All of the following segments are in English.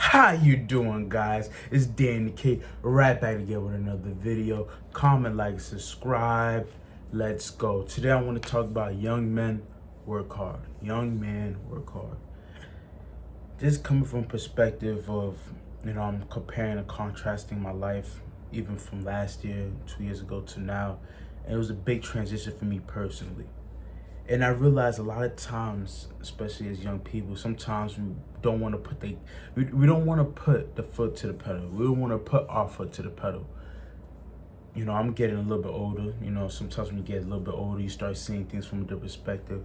How you doing, guys? It's Danny K, right back again with another video. Comment, like, subscribe. Let's go. Today I want to talk about young men work hard. Young men work hard. This coming from perspective of, I'm comparing and contrasting my life even from last year, 2 years ago to now. And it was a big transition for me personally. And I realize a lot of times, especially as young people, sometimes we don't want to we don't want to put the foot to the pedal. We don't want to put our foot to the pedal. I'm getting a little bit older. Sometimes when you get a little bit older, you start seeing things from a different perspective.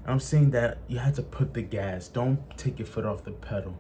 I'm saying that you have to put the gas. Don't take your foot off the pedal.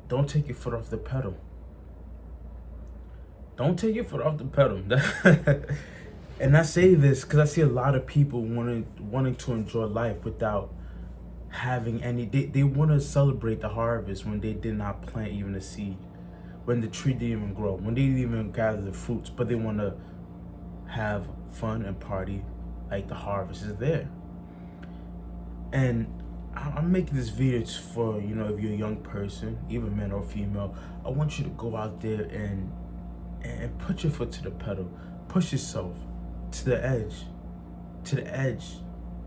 Don't take your foot off the pedal. Don't take your foot off the pedal. And I say this because I see a lot of people wanting to enjoy life without having any. They want to celebrate the harvest when they did not plant even a seed, when the tree didn't even grow, when they didn't even gather the fruits, but they want to have fun and party like the harvest is there. And I'm making this video for, if you're a young person, either man or female, I want you to go out there and put your foot to the pedal, push yourself to the edge.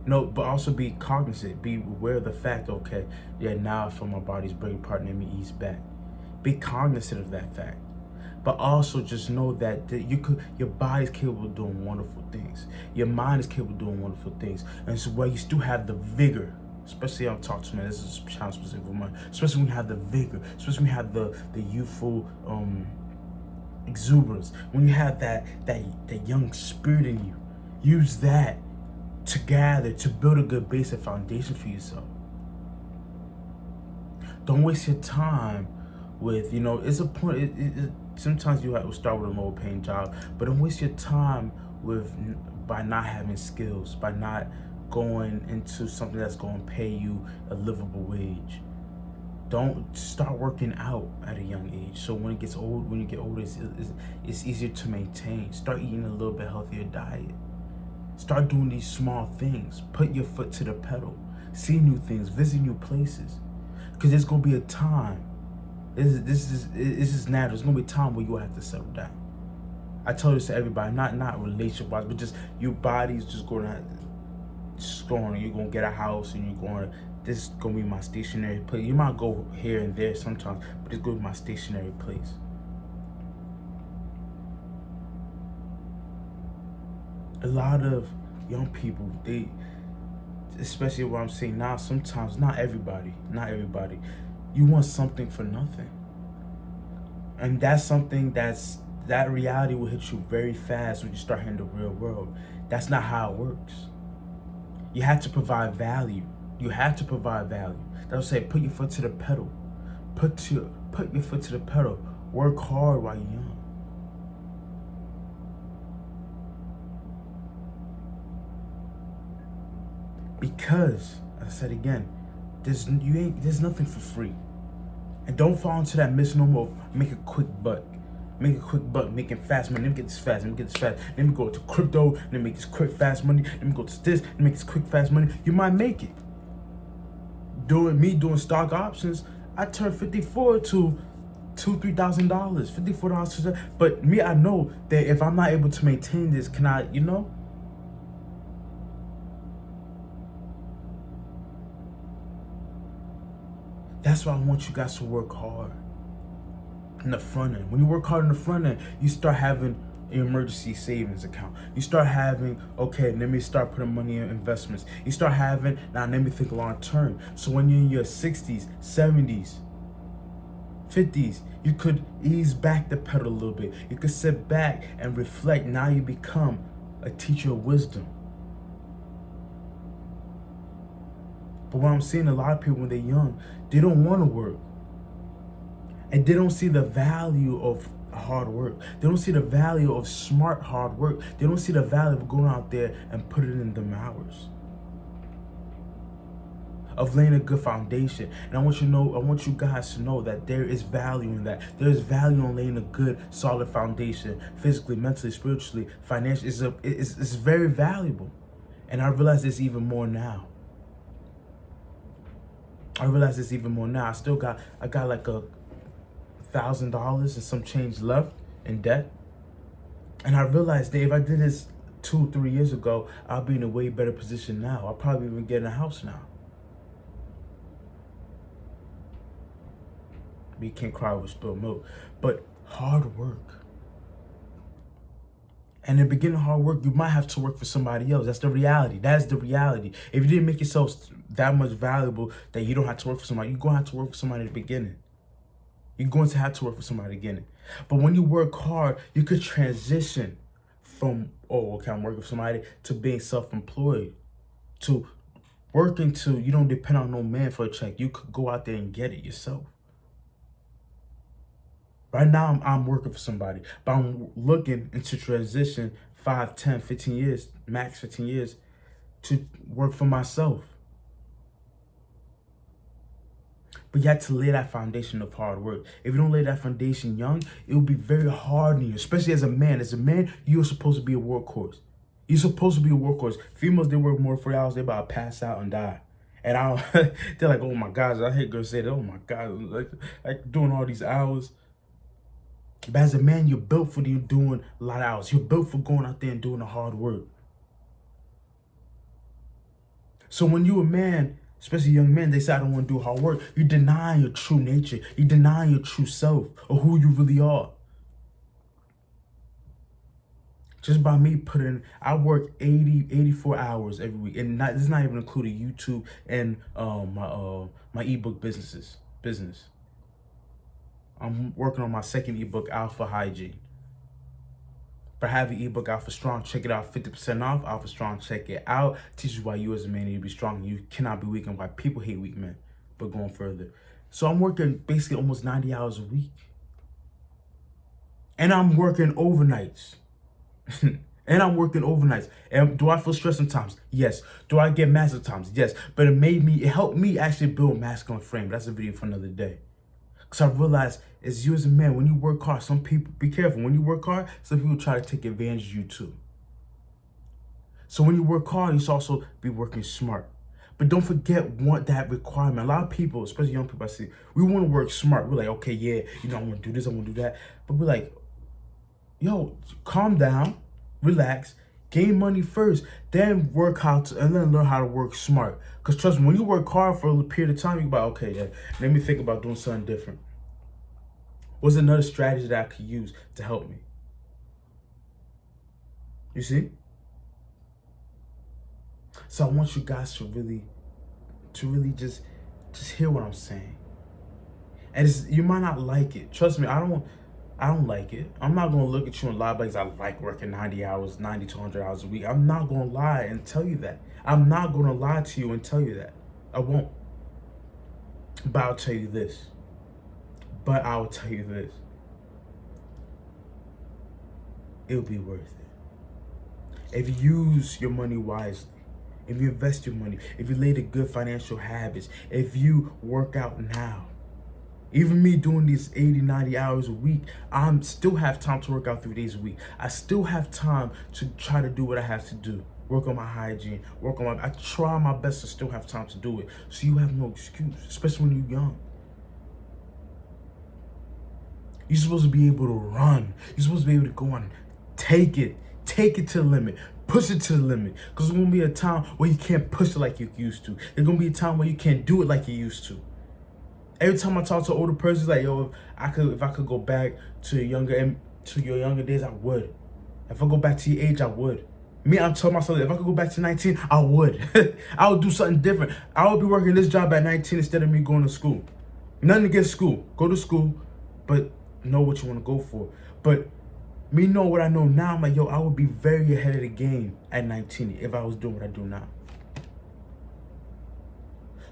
But also be cognizant, be aware of the fact, okay, yeah, now I feel my body's breaking apart, let me ease back. Be cognizant of that fact. But also just know that your body's capable of doing wonderful things. Your mind is capable of doing wonderful things. And so while you still have the vigor, especially I'm talking to me, this is challenge specific for mine, especially when you have the vigor, especially when you have the youthful exuberance, when you have that young spirit in you, use that to gather, to build a good base and foundation for yourself. Don't waste your time with, it's a point, sometimes you have to start with a lower paying job, but don't waste your time by not having skills, by not going into something that's going to pay you a livable wage. Don't start working out at a young age. So when you get older, it's easier to maintain. Start eating a little bit healthier diet. Start doing these small things. Put your foot to the pedal. See new things. Visit new places. Because there's gonna be a time. It's just natural. There's gonna be a time where you'll have to settle down. I tell this to everybody, not relationship wise, but just your body's just going. You're gonna get a house and you're going. This is gonna be my stationary place. You might go here and there sometimes, but it's gonna be my stationary place. A lot of young people, especially what I'm saying now, sometimes not everybody, you want something for nothing. And that's something that reality will hit you very fast when you start hitting the real world. That's not how it works. You have to provide value. That's what I say, put your foot to the pedal. Put your foot to the pedal. Work hard while you're young. Because, as I said again, there's nothing for free. And don't fall into that misnomer of make a quick buck. Making fast money. Let me get this fast. Let me go to crypto. Let me make this quick, fast money. Let me go to this. Let me make this quick, fast money. You might make it. Doing stock options, I turned 54 to $2,000-$3,000, $54. But me, I know that if I'm not able to maintain this, can I, That's why I want you guys to work hard in the front end. When you work hard in the front end, you start having an emergency savings account. You start having, okay, let me start putting money in investments. You start having, now let me think long term. So when you're in your 60s, 70s, 50s, you could ease back the pedal a little bit. You could sit back and reflect. Now you become a teacher of wisdom. But what I'm seeing, a lot of people when they're young, they don't want to work. And they don't see the value of hard work. They don't see the value of smart hard work. They don't see the value of going out there and putting in them hours. Of laying a good foundation. And I want you guys to know that there is value in that. There is value in laying a good, solid foundation, physically, mentally, spiritually, financially. It's very valuable. And I realize this even more now. I realize this even more now. I got like $1,000 and some change left in debt. And I realized that if I did this 2, 3 years ago, I'll be in a way better position now. I'll probably even get in a house now. But you can't cry over spilled milk. But hard work. And in the beginning of hard work, you might have to work for somebody else. That's the reality. That's the reality. If you didn't make yourself that much valuable that you don't have to work for somebody, you're going to have to work for somebody at the beginning. You're going to have to work for somebody at the beginning. But when you work hard, you could transition from, oh, okay, I'm working for somebody, to being self-employed, to working to, you don't depend on no man for a check. You could go out there and get it yourself. Right now, I'm working for somebody, but I'm looking into transition 5, 10, 15 years, max 15 years, to work for myself. But you have to lay that foundation of hard work. If you don't lay that foundation young, it will be very hard on you, especially as a man. As a man, you're supposed to be a workhorse. You're supposed to be a workhorse. Females, they work more 40 hours, they about to pass out and die. And they're like, oh my God, I hate girls say that, oh my God, like doing all these hours. But as a man, you're built for doing a lot of hours. You're built for going out there and doing the hard work. So when you're a man, especially young men, they say, I don't want to do hard work. You deny your true nature. You deny your true self or who you really are. Just by me I work 84 hours every week. And this is not even including YouTube and my ebook business. I'm working on my second ebook, Alpha Hygiene. But I have an ebook, Alpha Strong. Check it out, 50% off. Alpha Strong, check it out. Teaches you why you as a man need to be strong. You cannot be weak and why people hate weak men. But going further. So I'm working basically almost 90 hours a week. And I'm working overnights. And do I feel stressed sometimes? Yes. Do I get mad sometimes? Yes. But it helped me actually build a masculine frame. That's a video for another day. Because I realized, as you as a man, when you work hard, some people, be careful, when you work hard, some people try to take advantage of you too. So when you work hard, you should also be working smart. But don't forget that requirement. A lot of people, especially young people I see, we want to work smart. We're like, okay, yeah, I want to do this, I want to do that. But we're like, yo, calm down, relax, gain money first, then learn how to work smart. Because trust me, when you work hard for a period of time, you're about, okay, yeah, let me think about doing something different. What's another strategy that I could use to help me? You see? So I want you guys to really just hear what I'm saying. And you might not like it. Trust me, I don't like it. I'm not going to look at you and lie because I like working 90 to 100 hours a week. I'm not going to lie and tell you that. I'm not going to lie to you and tell you that. I won't. But I'll tell you this. It'll be worth it. If you use your money wisely, if you invest your money, if you lay the good financial habits, if you work out now. Even me doing these 80, 90 hours a week, I still have time to work out 3 days a week. I still have time to try to do what I have to do. Work on my hygiene, I try my best to still have time to do it. So you have no excuse, especially when you're young. You're supposed to be able to run. You're supposed to be able to go on, take it to the limit. Push it to the limit. Because there's going to be a time where you can't push it like you used to. There's going to be a time where you can't do it like you used to. Every time I talk to an older person, it's like, yo, if I could go back to your younger days, I would. If I go back to your age, I would. Me, I'm telling myself that if I could go back to 19, I would. I would do something different. I would be working this job at 19 instead of me going to school. Nothing against school. Go to school, but know what you want to go for. But me know what I know now, I'm like, yo, I would be very ahead of the game at 19 if I was doing what I do now.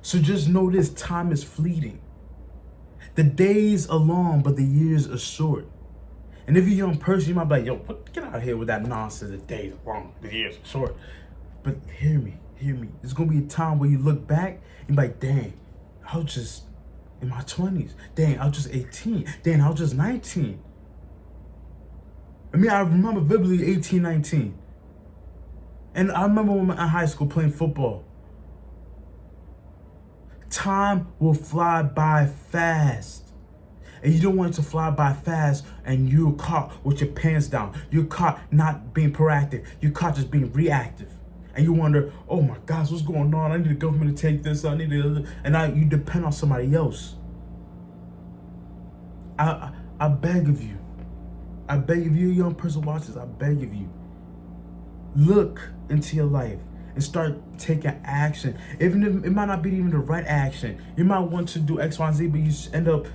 So just know this, time is fleeting. The days are long, but the years are short. And if you're a young person, you might be like, yo, get out of here with that nonsense. The days are long, the years are short. But hear me. There's going to be a time where you look back and be like, dang, I was just in my 20s. Dang, I was just 18. Dang, I was just 19. I remember vividly 18, 19. And I remember when I was in high school playing football. Time will fly by fast. And you don't want it to fly by fast and you're caught with your pants down. You're caught not being proactive. You're caught just being reactive. And you wonder, oh my gosh, what's going on? I need the government to take this. I need to, and now you depend on somebody else. I beg of you. I beg of you, young person watches, I beg of you. Look into your life and start taking action. Even if it might not be even the right action. You might want to do X, Y, and Z, but you end up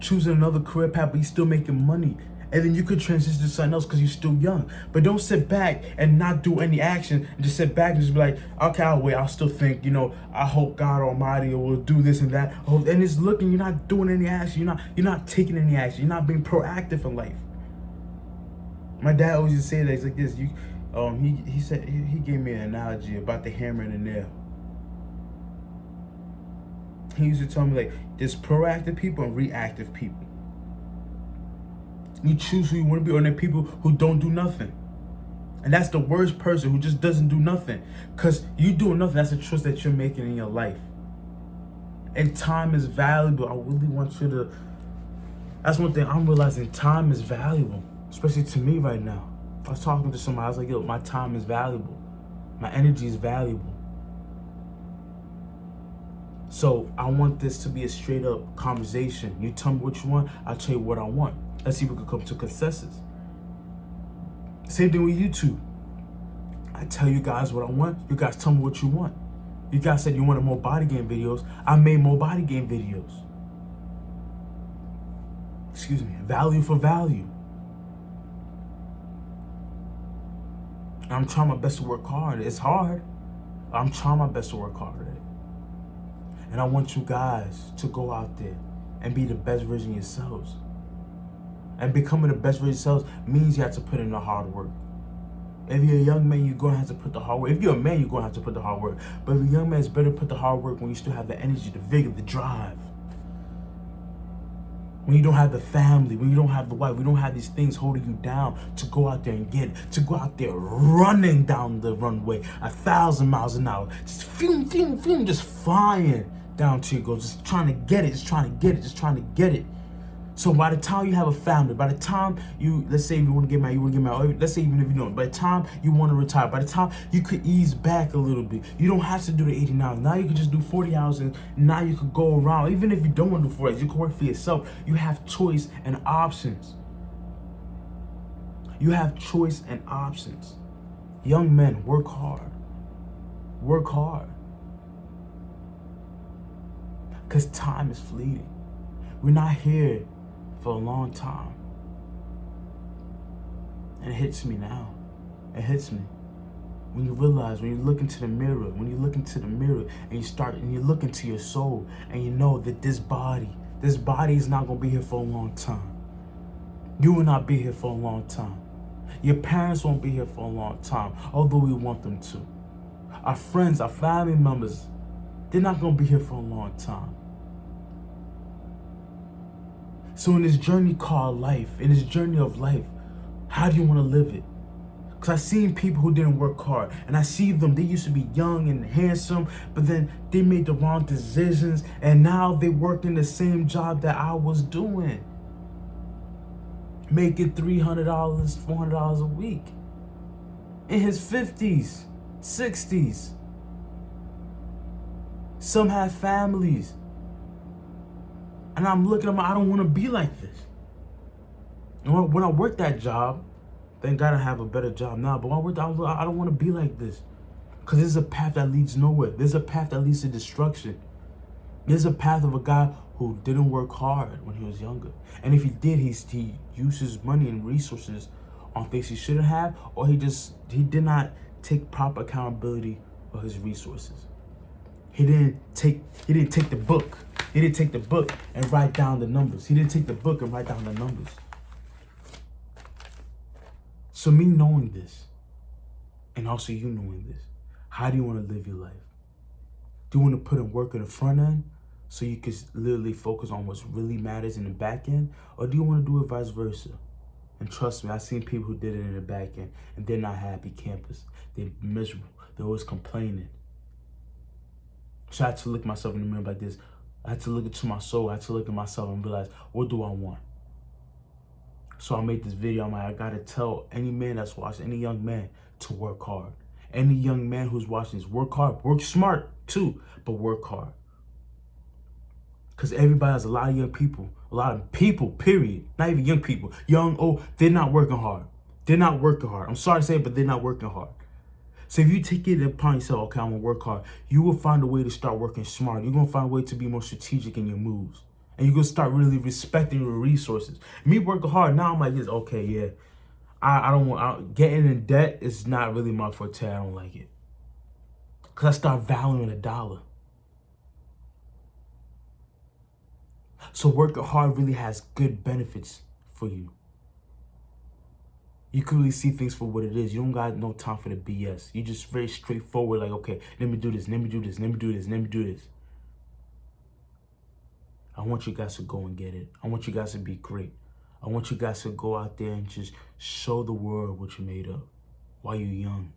choosing another career path, but you're still making money. And then you could transition to something else because you're still young. But don't sit back and not do any action and just sit back and just be like, okay, I'll wait. I'll still think, I hope God Almighty will do this and that. And it's looking, you're not doing any action. You're not taking any action. You're not being proactive in life. My dad always used to say that. He's like this. He said he gave me an analogy about the hammer and the nail. He used to tell me, like, there's proactive people and reactive people. You choose who you want to be, or there are people who don't do nothing. And that's the worst person, who just doesn't do nothing. Because you doing nothing, that's a choice that you're making in your life. And time is valuable. I really want you to, that's one thing I'm realizing, time is valuable. Especially to me right now. I was talking to somebody, I was like, yo, my time is valuable. My energy is valuable. So I want this to be a straight up conversation. You tell me what you want, I'll tell you what I want. Let's see if we can come to consensus. Same thing with YouTube. I tell you guys what I want, you guys tell me what you want. You guys said you wanted more body game videos, I made more body game videos. Excuse me, value for value. I'm trying my best to work hard. It's hard. I'm trying my best to work hard at it. And I want you guys to go out there and be the best version of yourselves. And becoming the best version of yourselves means you have to put in the hard work. If you're a young man, you're going to have to put the hard work. If you're a man, you're going to have to put the hard work. But if you're a young man, it's better to put the hard work when you still have the energy, the vigor, the drive. When you don't have the family, when you don't have the wife, we don't have these things holding you down to go out there and get it, to go out there running down the runway 1,000 miles an hour, just fume, just flying down to your goal, just trying to get it, just trying to get it, just trying to get it. So by the time you have a family, by the time let's say if you want to get married, let's say even if you don't, by the time you want to retire, by the time you could ease back a little bit, you don't have to do the 80 hours. Now you can just do 40 hours and now you could go around. Even if you don't want to do 40 hours, you can work for yourself. You have choice and options. You have choice and options. Young men, work hard. Work hard. Because time is fleeting. We're not here for a long time. And it hits me now. It hits me. When you realize, when you look into the mirror, and you look into your soul and you know that this body is not going to be here for a long time. You will not be here for a long time. Your parents won't be here for a long time, although we want them to. Our friends, our family members, they're not going to be here for a long time. So in this journey called life, in this journey of life, how do you want to live it? Because I've seen people who didn't work hard, and I see them, they used to be young and handsome, but then they made the wrong decisions, and now they work in the same job that I was doing. Making $300, $400 a week. In his 50s, 60s. Some have families. And I'm looking at them, I don't want to be like this. And when I worked that job, thank God I have a better job now, but when I worked, I don't want to be like this. Because there's a path that leads nowhere. There's a path that leads to destruction. There's a path of a guy who didn't work hard when he was younger. And if he did, he used his money and resources on things he shouldn't have, or he did not take proper accountability for his resources. He didn't take the book. He didn't take the book and write down the numbers. He didn't take the book and write down the numbers. So me knowing this, and also you knowing this, how do you want to live your life? Do you want to put in work in the front end so you can literally focus on what really matters in the back end? Or do you want to do it vice versa? And trust me, I've seen people who did it in the back end and they're not happy campus. They're miserable. They're always complaining. So I had to look myself in the mirror like this. I had to look into my soul. I had to look at myself and realize, what do I want? So I made this video. I'm like, I gotta tell any man that's watching, any young man, to work hard. Any young man who's watching this, work hard. Work smart too, but work hard. Because everybody has a lot of young people, period. Not even young people. Young, old, they're not working hard. They're not working hard. I'm sorry to say it, but they're not working hard. So if you take it upon yourself, okay, I'm gonna work hard, you will find a way to start working smart. You're gonna find a way to be more strategic in your moves. And you're gonna start really respecting your resources. Me working hard, now I'm like this, okay, yeah. I don't want, getting in debt is not really my forte. I don't like it. Because I start valuing a dollar. So working hard really has good benefits for you. You can really see things for what it is. You don't got no time for the BS. You just very straightforward, like, okay, let me do this, let me do this, let me do this, let me do this. I want you guys to go and get it. I want you guys to be great. I want you guys to go out there and just show the world what you're made of while you're young.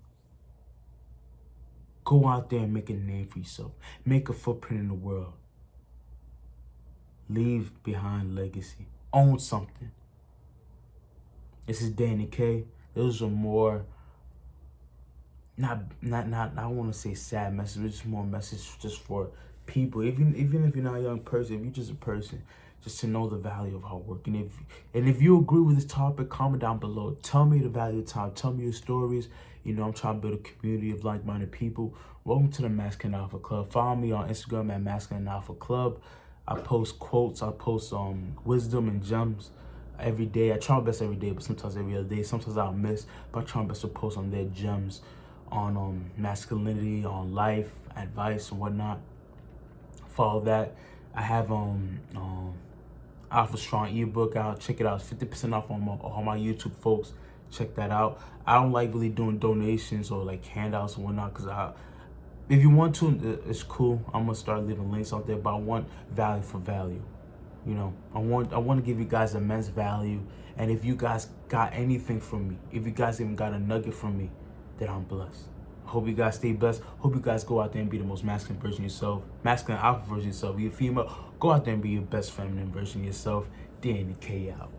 Go out there and make a name for yourself. Make a footprint in the world. Leave behind legacy. Own something. This is Danny K. Those are more, not I want to say sad message, but just more message just for people. Even if you're not a young person, if you're just a person, just to know the value of hard work. And if you agree with this topic, comment down below. Tell me the value of time. Tell me your stories. You know, I'm trying to build a community of like-minded people. Welcome to the Masculine Alpha Club. Follow me on Instagram at Masculine Alpha Club. I post quotes. I post wisdom and gems every day. I try my best every day, but sometimes every other day. Sometimes I'll miss, but I try my best to post on their gems on masculinity, on life, advice, and whatnot. Follow that. I have Alpha Strong ebook out. Check it out. It's 50% off on all my YouTube folks. Check that out. I don't like really doing donations or like handouts and whatnot, because if you want to, it's cool. I'm gonna start leaving links out there, but I want value for value. You know, I want to give you guys immense value. And if you guys got anything from me, if you guys even got a nugget from me, then I'm blessed. I hope you guys stay blessed. Hope you guys go out there and be the most masculine version of yourself. Masculine alpha version of yourself. You're female, go out there and be your best feminine version of yourself. Danny K out.